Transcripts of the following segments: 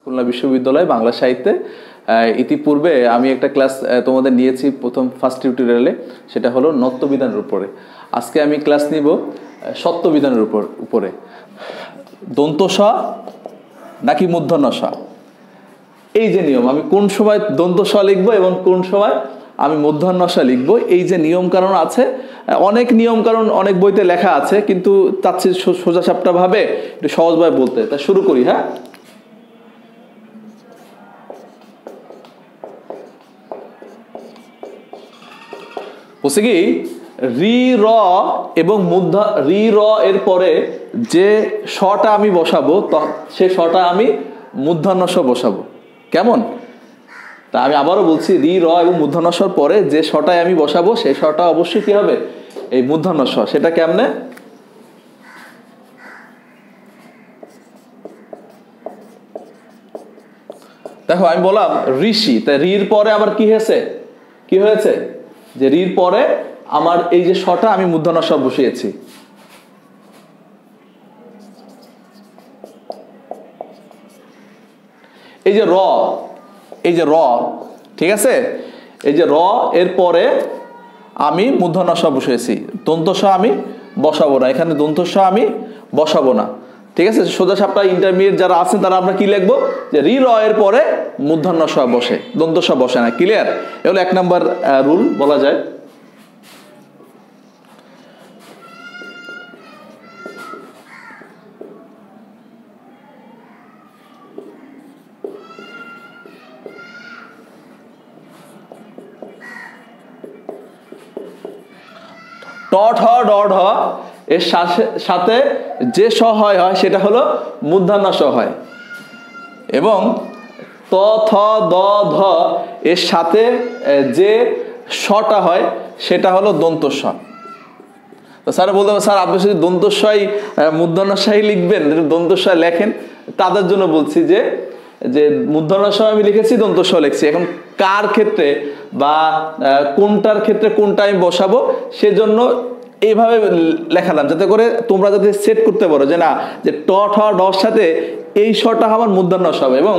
খুলনা বিশ্ববিদ্যালয় বাংলা সাহিত্যে ইতিপূর্বে আমি একটা ক্লাস তোমাদের নিয়েছি প্রথম ফার্স্ট টিউটোরিয়ালে, সেটা হলো নত্যবিধানের উপরে। আজকে আমি ক্লাস নিব সত্যবিধানের উপরে। দন্ত স নাকি মূর্ধন্য স, এই যে নিয়ম, আমি কোন সময় দন্ত স লিখবো এবং কোন সময় আমি মূর্ধন্য স লিখবো, এই যে নিয়ম কারণ আছে, অনেক নিয়ম কারণ অনেক বইতে লেখা আছে, কিন্তু চাচ্ছি সোজা সাপটা ভাবে একটু সহজভাবে বলতে। তা শুরু করি। হ্যাঁ, বলছে কি রি র এবং রি র এর পরে যে শটা আমি বসাবো সে শটা আমি মূর্ধন্য স বসাবো। কেমন? তা আমি আবারও বলছি, রি র এবং মূর্ধন্য সর পরে যে শটায় আমি বসাবো সেই শটা অবশ্যই কি হবে, এই মূর্ধন্য স। সেটা কেমনে? দেখো আমি বললাম ঋষি, তাই রির পরে আবার কি হয়েছে যে রির পরে আমার এই যে শটা আমি মূর্ধন্য স বসিয়েছি। এই যে র, ঠিক আছে, এই যে র এর পরে আমি মূর্ধন্য স বসিয়েছি, দন্ত স আমি বসাবো না, এখানে দন্ত স আমি বসাবো না। ঠিক আছে, সোজা সাপটা ইন্টারমিডিয়েট যারা আছেন তারা আমরা কি লিখবো, যে রি র এর পরে মূর্ধন্য স বসে, দন্ত স বসে না। ক্লিয়ার? এগুলো 1 নম্বর রুল বলা যায়। ট ঠ ড ঢ এর সাথে যে স হয় সেটা হলো মূর্ধন্য স হয়, এবং ত থ দ ধ এর সাথে যে শটা হয় সেটা হলো দন্ত স। তো স্যার বলতে হবে, স্যার আপনি যদি দন্ত সই মূর্ধন্য সাই লিখবেন, দন্ত স লেখেন, তাদের জন্য বলছি যে মূর্ধন্য স আমি লিখেছি, দন্ত স লিখছি। এখন কার ক্ষেত্রে বা কোনটার ক্ষেত্রে কোনটা আমি বসাবো সেজন্য এইভাবে লেখালাম, যাতে করে তোমরা যাতে সেট করতে পারো যে না, যে ট ঠ ডর সাথে এই শটা আমার মূর্ধন্য স হবে, এবং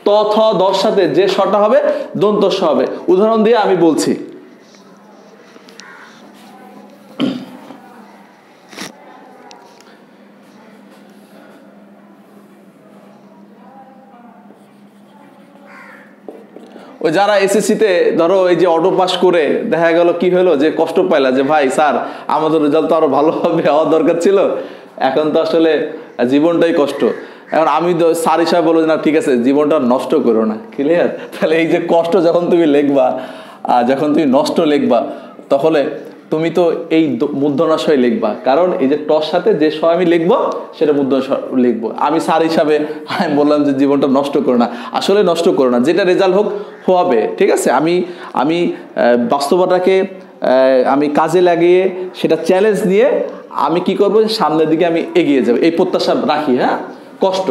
ত থ দর সাথে যে শটা হবে দন্ত স হবে। উদাহরণ দিয়ে আমি বলছি, ওই যারা এসএসসিতে ধরো এই যে অটো পাস করে দেখা গেল কি হলো, যে কষ্ট পাইলা যে ভাই স্যার আমাদের রেজাল্ট তো আরো ভালোভাবে হওয়ার দরকার ছিল, এখন তো আসলে জীবনটাই কষ্ট। এখন আমি তো স্যার হিসাবে বলবো না, ঠিক আছে জীবনটা নষ্ট করো না। ক্লিয়ার? তাহলে এই যে কষ্ট যখন তুমি লিখবা, যখন তুমি নষ্ট লিখবা, তাহলে তুমি তো এই মূর্ধন্য স লিখবা, কারণ এই যে টর সাথে যে স আমি লিখবো সেটা মূর্ধন্য স লিখবো। আমি স্যার হিসাবে আমি বললাম যে জীবনটা নষ্ট করো না, আসলে নষ্ট করো না, যেটা রেজাল্ট হোক হবে। ঠিক আছে, আমি বাস্তবতাকে আমি কাজে লাগিয়ে সেটা চ্যালেঞ্জ নিয়ে আমি কি করবো, সামনের দিকে আমি এগিয়ে যাবো, এই প্রত্যাশা রাখি। হ্যাঁ, কষ্ট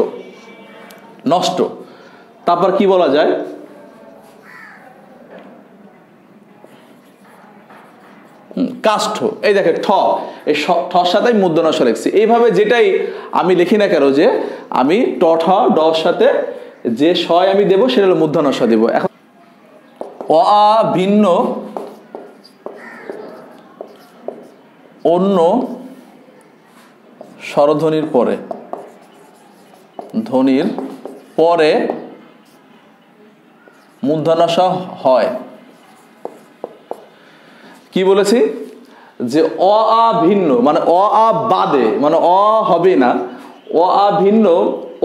নষ্ট। তারপর কি বলা যায়, কাষ্ঠ। এই দেখে ঠ, এই ঠর সাথে মূর্ধন্য স লিখছি। এইভাবে যেটাই আমি লিখি না কেন, যে আমি ট ঠ ড সাথে যে স আমি দেবো সেটা হলো মূর্ধন্য স দেবো। এখন অ আ ভিন্ন অন্য স্বরধ্বনির পরে মূর্ধন্য স হয়। কি বলেছি, যে অ আ ভিন্ন মানে অ আ বাদে, মানে অ হবে না, অ আ ভিন্ন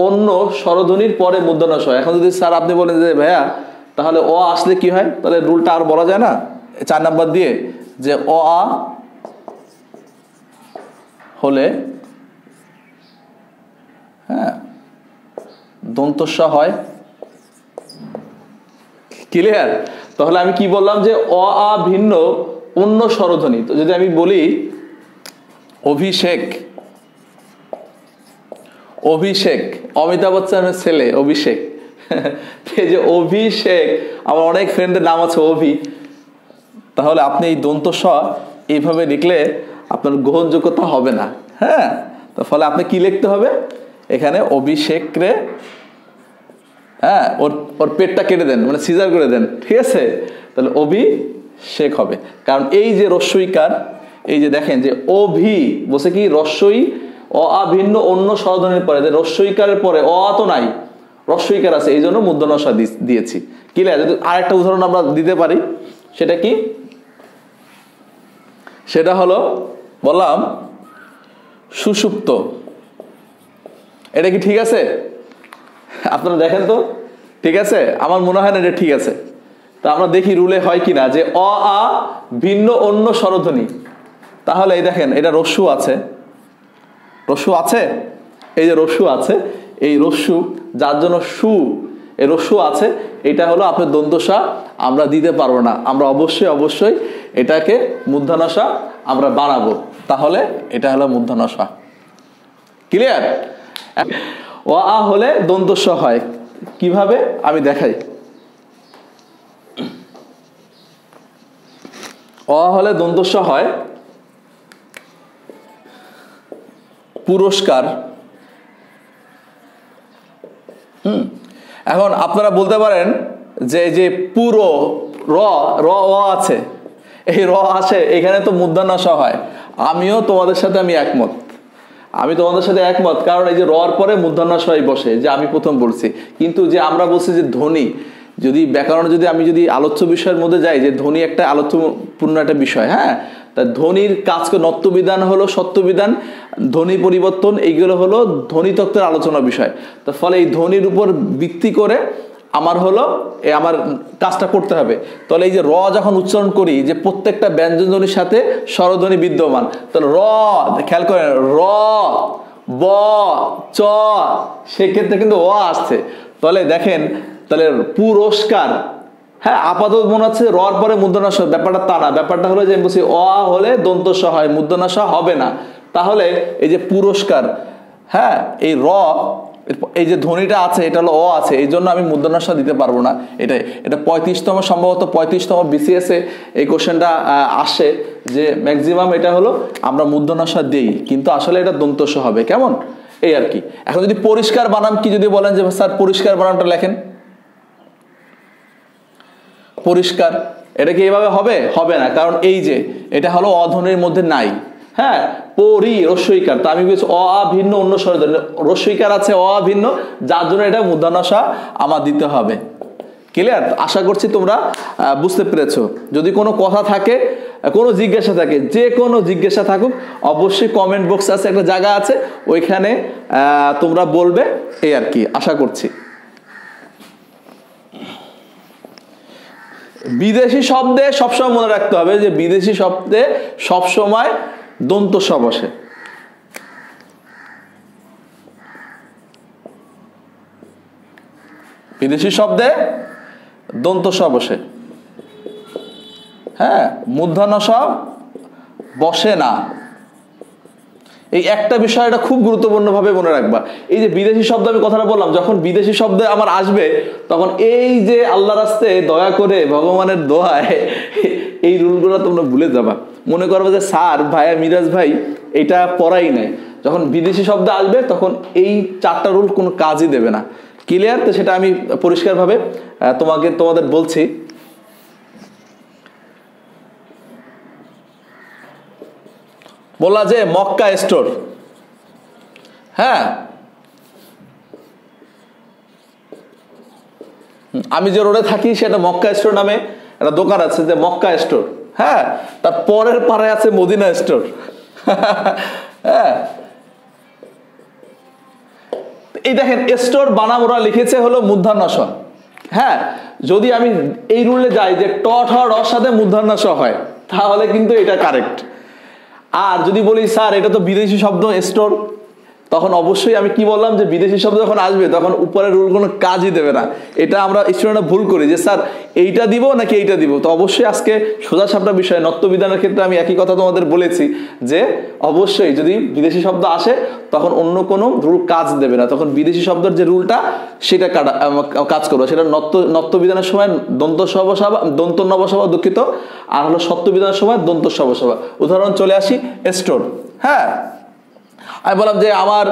অন্য স্বরধ্বনির পরে মূর্ধন্য স। এখন যদি স্যার আপনি বলেন যে ভাইয়া তাহলে অ আসলে কি হয়, তাহলে রুলটা আর বলা যায় না 4 নাম্বার দিয়ে, যে অ আ হলে হ্যাঁ দন্ত স হয়। ক্লিয়ার? তাহলে আমি কি বললাম, যে অ আ ভিন্ন অন্য স্বরধ্বনি। তো যদি আমি বলি অভিষেক, অমিতাভ বচ্চনের ছেলে অভিষেক, যে অভিষেক, আমার অনেক ফ্রেন্ডের নাম আছে অভি, তাহলে আপনি এই দন্ত স এইভাবে লিখলে আপনার গ্রহণযোগ্যতা হবে না। হ্যাঁ, তো ফলে আপনি কি লিখতে হবে, এখানে অভিষেক রে হ্যাঁ, ওর ওর পেটটা কেটে দেন, মানে সিজার করে দেন, ঠিক আছে? তাহলে অভিষেক হবে। কারণ এই যে রস্বইকার, এই যে দেখেন যে অভি বসে কি রস্বই অ আ ভিন্ন অন্য স্বরধ্বনির পরে, রস্বইকারের পরে অ আ তো নাই, রস্বইকার আছে, এই জন্য মূর্ধন্য ষ দিয়েছি। ক্লিয়ার? যদি আরেকটা উদাহরণ আমরা দিতে পারি, সেটা কি? সেটা হলো বললাম সুষুপ্ত। এটা কি ঠিক আছে? আপনারা দেখেন তো, ঠিক আছে? আমার মনে হয় না এটা ঠিক আছে। তা আমরা দেখি রুলে হয় কিনা, যে অ আ ভিন্ন অন্য স্বরধ্বনি। তাহলে এই দেখেন, এটা রস্যু আছে, রস্যু আছে, এই যে রস্যু আছে, এই রস্যু যার জন্য সু, এই রস্যু আছে, এটা হলো আপনার দন্তসা আমরা দিতে পারবো না। আমরা অবশ্যই অবশ্যই এটাকে মূর্ধন্যসা আমরা বাড়াবো। তাহলে এটা হলো মূর্ধন্যসা। ক্লিয়ার? অ আ হলে দন্তস্ব হয় কিভাবে আমি দেখাই। অ হলে দন্তস্ব হয় পুরস্কার। এখন আপনারা বলতে পারেন যে যে পুরো র র অ আছে, এই র আছে, এখানে তো মূর্ধন্যস হয়। আমিও তোমাদের সাথে আমি একমত, আমি তোমাদের সাথে একমত, কারণ এই যে রর পরে মূর্ধন্যস বসে, যে আমি প্রথম বলছি। কিন্তু যে আমরা বলছি যে ধ্বনি, যদি ব্যাকরণ, যদি আমি যদি আলোচ্য বিষয়ের মধ্যে যাই, যে ধ্বনি একটা আলোচ্যপূর্ণ একটা বিষয়, হ্যাঁ, তা ধ্বনির কাজ করে নত্যবিধান হলো সত্যবিধান, ধ্বনি পরিবর্তন, এইগুলো হলো ধ্বনিতত্ত্বের আলোচনার বিষয়। তো ফলে এই ধ্বনির উপর ভিত্তি করে আমার হলো আমার কাজটা করতে হবে। তাহলে এই যে র যখন উচ্চারণ করি, যে প্রত্যেকটা ব্যঞ্জন ধ্বনির সাথে স্বরধ্বনি বিদ্যমান, তাহলে র, খেয়াল করেন, র ব চ, সেক্ষেত্রে কিন্তু অ আসছে। তাহলে দেখেন, তাহলে পুরস্কার, হ্যাঁ, আপাতত মনে হচ্ছে রর পরে মূর্ধন্যস, ব্যাপারটা তা না। ব্যাপারটা হলো যে বলছি অ হলে দন্তস হয়, মূর্ধন্যস হবে না। তাহলে এই যে পুরস্কার, হ্যাঁ, এই র, এই যে ধ্বনিটা আছে, এটা হলো অ আছে, এই জন্য আমি মূর্ধন্যস দিতে পারবো না। এটাই, এটা 35তম, সম্ভবত 35তম BCS এ এই কোশ্চেনটা আসে, যে ম্যাক্সিমাম এটা হলো আমরা মূর্ধন্যস দিই, কিন্তু আসলে এটা দন্তস হবে। কেমন? এই আর কি। এখন যদি পরিষ্কার বানাম কি যদি বলেন যে স্যার পরিষ্কার বানামটা লেখেন, পরিষ্কার, এটা কি এইভাবে হবে? হবে না, কারণ এই যে এটা হলো অধ্বনির মধ্যে নাই। হ্যাঁ, পরি রস্বইকার, তা আমি বলছি অ আ ভিন্ন অন্য স্বরধ্বনি, রস্বইকার আছে অ আ ভিন্ন, যার জন্য এটা মূর্ধন্যসা আমার দিতে হবে। ক্লিয়ার? আশা করছি তোমরা বুঝতে পেরেছো। যদি কোনো কথা থাকে, কোনো জিজ্ঞাসা থাকে, যে কোনো জিজ্ঞাসা থাকুক, অবশ্যই কমেন্ট বক্স আছে, একটা জায়গা আছে, ওইখানে তোমরা বলবে, এই আর কি, আশা করছি। বিদেশি শব্দে সবসময় মনে রাখতে হবে যে বিদেশি শব্দে সবসময় দন্তস্ব বসে। বিদেশি শব্দে দন্তস্ব বসে, হ্যাঁ, মূর্ধন্যস বসে না। এই একটা বিষয়, এটা খুব গুরুত্বপূর্ণ ভাবে মনে রাখবা। এই যে বিদেশি শব্দ আমি কথাটা বললাম, যখন বিদেশি শব্দ আমার আসবে, তখন এই যে আল্লাহর রাস্তে দয়া করে, ভগবানের দোয়ায়, এই রুলগুলো তোমরা ভুলে যাবা। মনে করবে যে স্যার, ভাইয়া, মিরাজ ভাই এটা পড়াই নাই। যখন বিদেশি শব্দ আসবে, তখন এই 4টা রুল কোনো কাজই দেবে না। ক্লিয়ার? তো সেটা আমি পরিষ্কারভাবে তোমাদের বলছি। বললা যে মক্কা স্টোর, হ্যাঁ, আমি যে রোডে থাকি সেটা মক্কা স্টোর নামে একটা দোকান আছে, যে মক্কা স্টোর, হ্যাঁ, তার পরের পাড়ায় আছে মদিনা স্টোর। হ্যাঁ, এই দেখেন, স্টোর বানাম ওরা লিখেছে হলো মূর্ধন্যস। হ্যাঁ, যদি আমি এই রুলে যাই যে ট ঠ র সাথে মূর্ধন্যস হয়, তাহলে কিন্তু এটা কারেক্ট। আর যদি বলি স্যার এটা তো বিদেশি শব্দ স্টোর, তখন অবশ্যই আমি কি বললাম, যে বিদেশি শব্দ যখন আসবে, তখন উপরের রুল কোনো কাজই দেবে না। এটা আমরা স্টুডেন্টরা ভুল করি, যে স্যার এইটা দিব নাকি এইটা দিব। তো অবশ্যই আজকে সোজা সাপটা বিষয়, নত্যবিধানের ক্ষেত্রে আমি একই কথা তোমাদের বলেছি, যে অবশ্যই যদি বিদেশি শব্দ আসে, তখন অন্য কোনো রুল কাজ দেবে না। তখন বিদেশি শব্দের যে রুলটা, সেটা কাজ করবো। সেটা নত্যবিধানের সময় দন্তস্ব বসাবা, দন্ত ন বসাবা, দুঃখিত, আর হলো সত্যবিধানের সময় দন্তস্ব বসাবা। উদাহরণ চলে আসি, স্টোর, হ্যাঁ, আমি বললাম যে আমার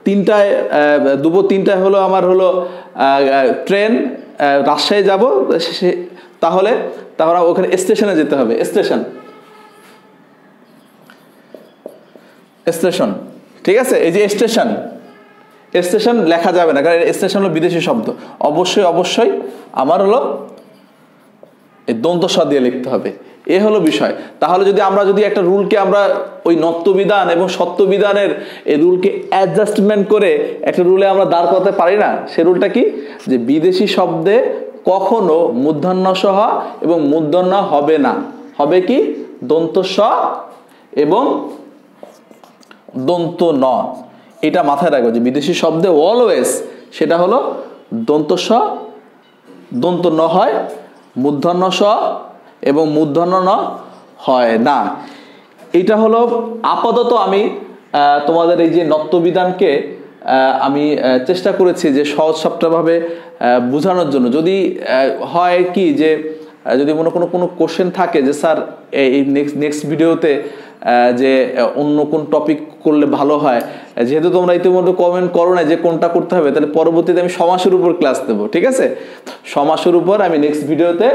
3টায় দুপুর 3টায় হলো আমার হলো ট্রেন, রাজশাহী যাব, তাহলে ওখানে স্টেশনে যেতে হবে। স্টেশন, ঠিক আছে? এই যে স্টেশন লেখা যাবে না, কারণ স্টেশন হলো বিদেশি শব্দ। অবশ্যই আমার হলো এই দন্ত স দিয়ে লিখতে হবে, এ হলো বিষয়। তাহলে আমরা যদি একটা রুলকে আমরা ওই নত্যবিধান এবং সত্যবিধানের এই রুলকে অ্যাডজাস্টমেন্ট করে একটা রুলে আমরা দাঁড় করাতে পারি না, সে রুলটা কি? যে বিদেশি শব্দে কখনো মূর্ধন্য স এবং মূর্ধন্য হবে না, হবে কি? দন্ত স এবং দন্ত ন। এটা মাথায় রাখবে যে বিদেশি শব্দে অলওয়েজ সেটা হলো দন্ত স দন্ত ন হয়, মূর্ধন্য স এবং মূর্ধন্য ন হয় না। এটা হলো আপাতত আমি তোমাদের এই যে নত্যবিধানকে আমি চেষ্টা করেছি যে সহজ সাপটাভাবে বোঝানোর জন্য। যদি হয় কি যে যদি কোনো কোশ্চেন থাকে যে স্যার এই নেক্সট ভিডিওতে যে অন্য কোন টপিক করলে ভালো হয়, যেহেতু তোমরা ইতিমধ্যে কমেন্ট করো না যে কোনটা করতে হবে, তাহলে পরবর্তীতে আমি সমাসের উপর ক্লাস দেবো, ঠিক আছে? সমাসের উপর আমি নেক্সট ভিডিওতে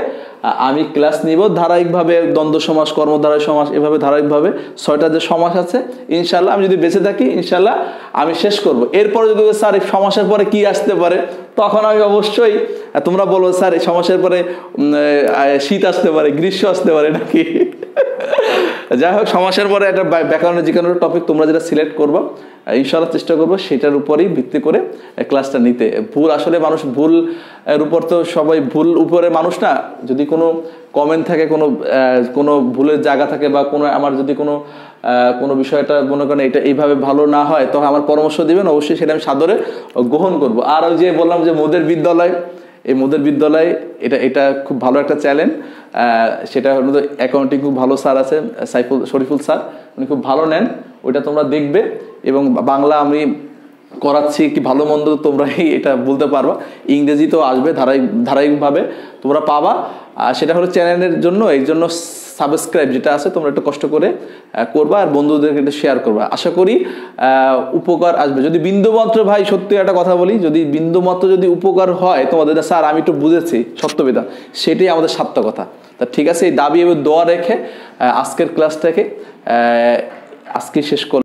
আমি ক্লাস নিব ধারাবাহিকভাবে। দ্বন্দ্ব সমাস, কর্মধারয় সমাস, এভাবে ধারাবাহিকভাবে 6টা যে সমাস আছে, ইনশাল্লাহ আমি যদি বেঁচে থাকি ইনশাল্লাহ আমি শেষ করব। এরপরে যদি স্যার এই সমাসের পরে কি আসতে পারে, তখন আমি অবশ্যই, তোমরা বলো স্যার এই সমাসের পরে শীত আসতে পারে, গ্রীষ্ম আসতে পারে নাকি? যাই হোক, সমাসের পরে একটা ব্যাকরণের যে কোনো টপিক তোমরা যেটা সিলেক্ট করবো, ইনশাআল্লাহ চেষ্টা করবো সেটার উপরেই ভিত্তি করে ক্লাসটা নিতে। আসলে মানুষ ভুল এর উপর তো সবাই ভুল উপরে মানুষ না। যদি কোনো কমেন্ট থাকে, কোনো ভুলের জায়গা থাকে, বা আমার যদি কোনো বিষয়টা মনে করেন এটা এইভাবে ভালো না হয়, তখন আমার পরামর্শ দিবেন, অবশ্যই সেটা আমি সাদরে গ্রহণ করব। আর ওই যে বললাম যে মোদের বিদ্যালয়, এই মোদের বিদ্যালয় এটা খুব ভালো একটা চ্যানেল। সেটা হলো অ্যাকাউন্টিং খুব ভালো স্যার আছেন, শরীফুল স্যার, উনি খুব ভালো নেন, ওইটা তোমরা দেখবে। এবং বাংলা আমি করাচ্ছি কি ভালো মন্দ তোমরাই এটা বলতে পারবা। ইংরেজি তো আসবে ধারাবাহিকভাবে তোমরা পাবা। সেটা হলো চ্যানেলের জন্য, এই জন্য সাবস্ক্রাইব যেটা আছে তোমরা একটু কষ্ট করে করবা, আর বন্ধুদেরকে একটু শেয়ার করবা। আশা করি উপকার আসবে। যদি বিন্দুমাত্র, ভাই সত্যি একটা কথা বলি, যদি বিন্দুমাত্র যদি উপকার হয় তোমাদের, স্যার আমি একটু বুঝেছি সত্যবিধান, সেটাই আমাদের সার্থকতা। তা ঠিক আছে, এই দাবি এবং দোয়া রেখে আজকের ক্লাসটাকে আজকে শেষ করলাম।